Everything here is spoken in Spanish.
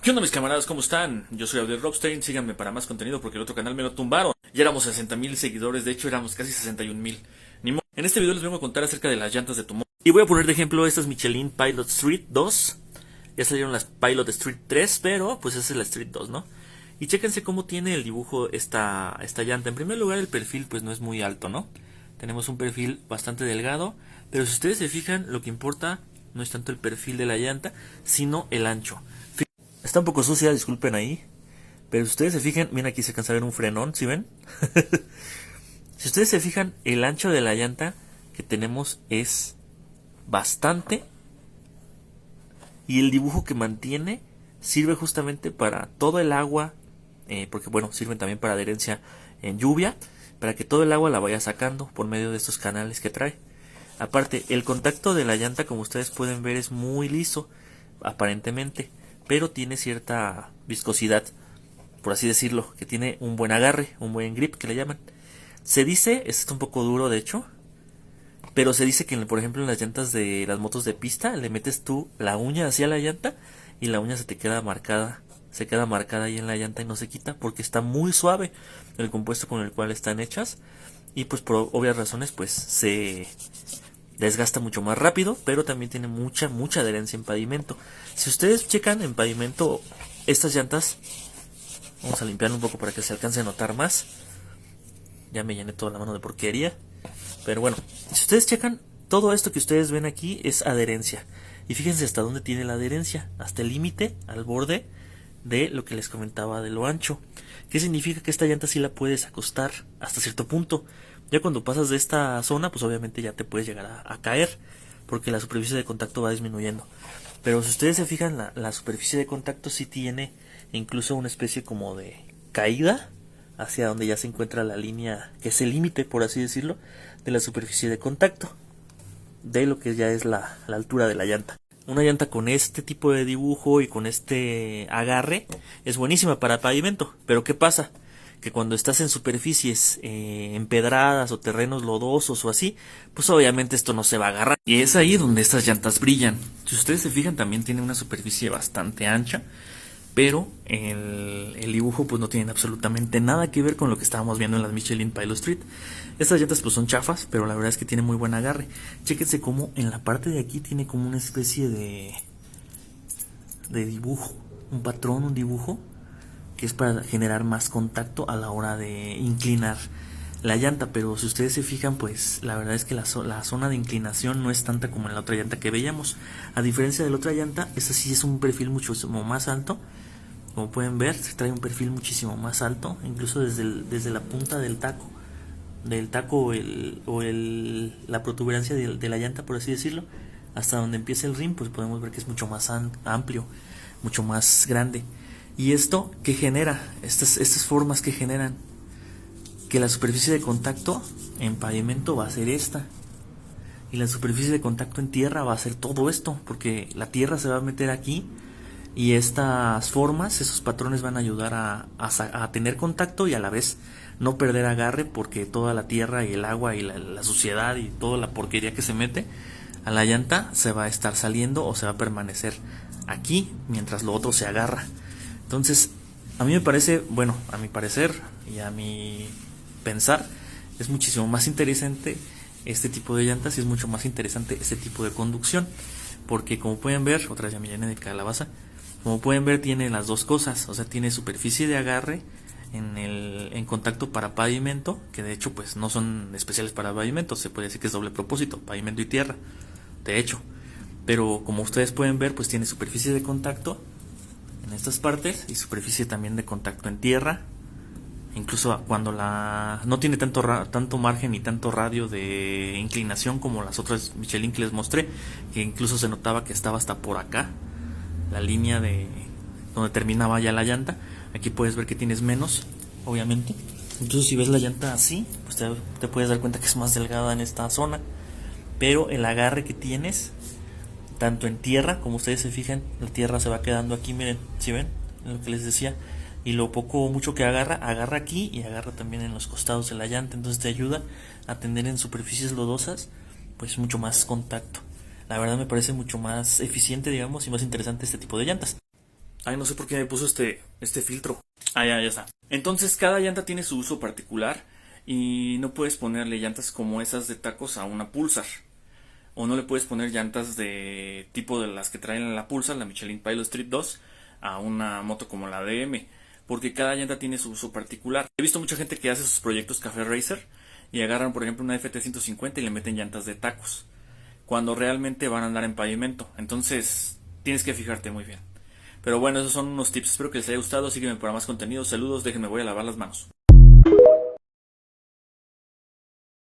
¿Qué onda mis camaradas? ¿Cómo están? Yo soy Abdel Robstein, síganme para más contenido porque el otro canal me lo tumbaron. Ya éramos 60,000 seguidores, de hecho éramos casi 61,000. Ni modo. En este video les vengo a contar acerca de las llantas de tu moto. Y voy a poner de ejemplo estas Michelin Pilot Street 2. Ya salieron las Pilot Street 3, pero pues esa es la Street 2, ¿no? Y chéquense cómo tiene el dibujo esta llanta. En primer lugar el perfil pues no es muy alto, ¿no? Tenemos un perfil bastante delgado, pero si ustedes se fijan lo que importa no es tanto el perfil de la llanta, sino el ancho. Está un poco sucia, disculpen ahí. Pero si ustedes se fijan, miren, aquí se alcanza a ver un frenón, ¿sí ven? Si ustedes se fijan, el ancho de la llanta que tenemos es bastante. Y el dibujo que mantiene sirve justamente para todo el agua. Porque bueno, sirven también para adherencia en lluvia. Para que todo el agua la vaya sacando por medio de estos canales que trae. Aparte, el contacto de la llanta, como ustedes pueden ver, es muy liso, aparentemente. Pero tiene cierta viscosidad, por así decirlo, que tiene un buen agarre, un buen grip que le llaman. Se dice, esto está un poco duro de hecho, pero se dice que por ejemplo en las llantas de las motos de pista le metes tú la uña hacia la llanta y la uña se te queda marcada, se queda marcada ahí en la llanta y no se quita porque está muy suave el compuesto con el cual están hechas y pues por obvias razones pues se desgasta mucho más rápido, pero también tiene mucha adherencia en pavimento. Si ustedes checan en pavimento estas llantas, vamos a limpiar un poco para que se alcance a notar más. Ya me llené toda la mano de porquería. Pero bueno, si ustedes checan, todo esto que ustedes ven aquí es adherencia. Y fíjense hasta dónde tiene la adherencia, hasta el límite, al borde de lo que les comentaba de lo ancho. ¿Qué significa? Que esta llanta sí la puedes acostar hasta cierto punto. Ya cuando pasas de esta zona, pues obviamente ya te puedes llegar a caer, porque la superficie de contacto va disminuyendo. Pero si ustedes se fijan, la superficie de contacto sí tiene incluso una especie como de caída hacia donde ya se encuentra la línea, que es el límite, por así decirlo, de la superficie de contacto, de lo que ya es la altura de la llanta. Una llanta con este tipo de dibujo y con este agarre es buenísima para pavimento, pero ¿qué pasa? Que cuando estás en superficies empedradas o terrenos lodosos o así, pues obviamente esto no se va a agarrar. Y es ahí donde estas llantas brillan. Si ustedes se fijan, también tiene una superficie bastante ancha, pero el dibujo pues no tiene absolutamente nada que ver con lo que estábamos viendo en las Michelin Pilot Street. Estas llantas pues son chafas, pero la verdad es que tiene muy buen agarre. Chéquense cómo en la parte de aquí tiene como una especie de dibujo, un patrón, un dibujo, que es para generar más contacto a la hora de inclinar la llanta. Pero si ustedes se fijan, pues la verdad es que la zona de inclinación no es tanta como en la otra llanta que veíamos. A diferencia de la otra llanta, esta sí es un perfil muchísimo más alto. Como pueden ver, se trae un perfil muchísimo más alto, incluso desde la punta del taco la protuberancia de la llanta, por así decirlo, hasta donde empieza el rim, pues podemos ver que es mucho más amplio, mucho más grande. Y esto que genera, estas formas que generan que la superficie de contacto en pavimento va a ser esta, y la superficie de contacto en tierra va a ser todo esto, porque la tierra se va a meter aquí. Y estas formas, esos patrones van a ayudar a tener contacto y a la vez no perder agarre, porque toda la tierra y el agua y la suciedad y toda la porquería que se mete a la llanta se va a estar saliendo o se va a permanecer aquí mientras lo otro se agarra. Entonces, a mí me parece, bueno, a mi parecer y a mi pensar, es muchísimo más interesante este tipo de llantas y es mucho más interesante este tipo de conducción, porque como pueden ver, otra vez ya me llené de calabaza. Como pueden ver, tiene las dos cosas, o sea, tiene superficie de agarre en contacto para pavimento, que de hecho pues no son especiales para pavimento, se puede decir que es doble propósito, pavimento y tierra, de hecho. Pero como ustedes pueden ver, pues tiene superficie de contacto en estas partes y superficie también de contacto en tierra. Incluso cuando no tiene tanto margen y tanto radio de inclinación como las otras Michelin que les mostré, que incluso se notaba que estaba hasta por acá la línea de donde terminaba ya la llanta. Aquí puedes ver que tienes menos, obviamente. Entonces si ves la llanta así, pues te puedes dar cuenta que es más delgada en esta zona. Pero el agarre que tienes, tanto en tierra, como ustedes se fijan, la tierra se va quedando aquí, miren, ¿sí ven? Lo que les decía. Y lo poco o mucho que agarra aquí y agarra también en los costados de la llanta. Entonces te ayuda a tener en superficies lodosas pues mucho más contacto. La verdad me parece mucho más eficiente, digamos, y más interesante este tipo de llantas. Ay, no sé por qué me puso este filtro. Ah, ya está. Entonces cada llanta tiene su uso particular y no puedes ponerle llantas como esas de tacos a una Pulsar. O no le puedes poner llantas de tipo de las que traen la Pulsar, la Michelin Pilot Street 2, a una moto como la DM. Porque cada llanta tiene su uso particular. He visto mucha gente que hace sus proyectos Café Racer y agarran por ejemplo una FT150 y le meten llantas de tacos. Cuando realmente van a andar en pavimento. Entonces tienes que fijarte muy bien. Pero bueno, esos son unos tips. Espero que les haya gustado. Sígueme para más contenido. Saludos. Déjenme, voy a lavar las manos.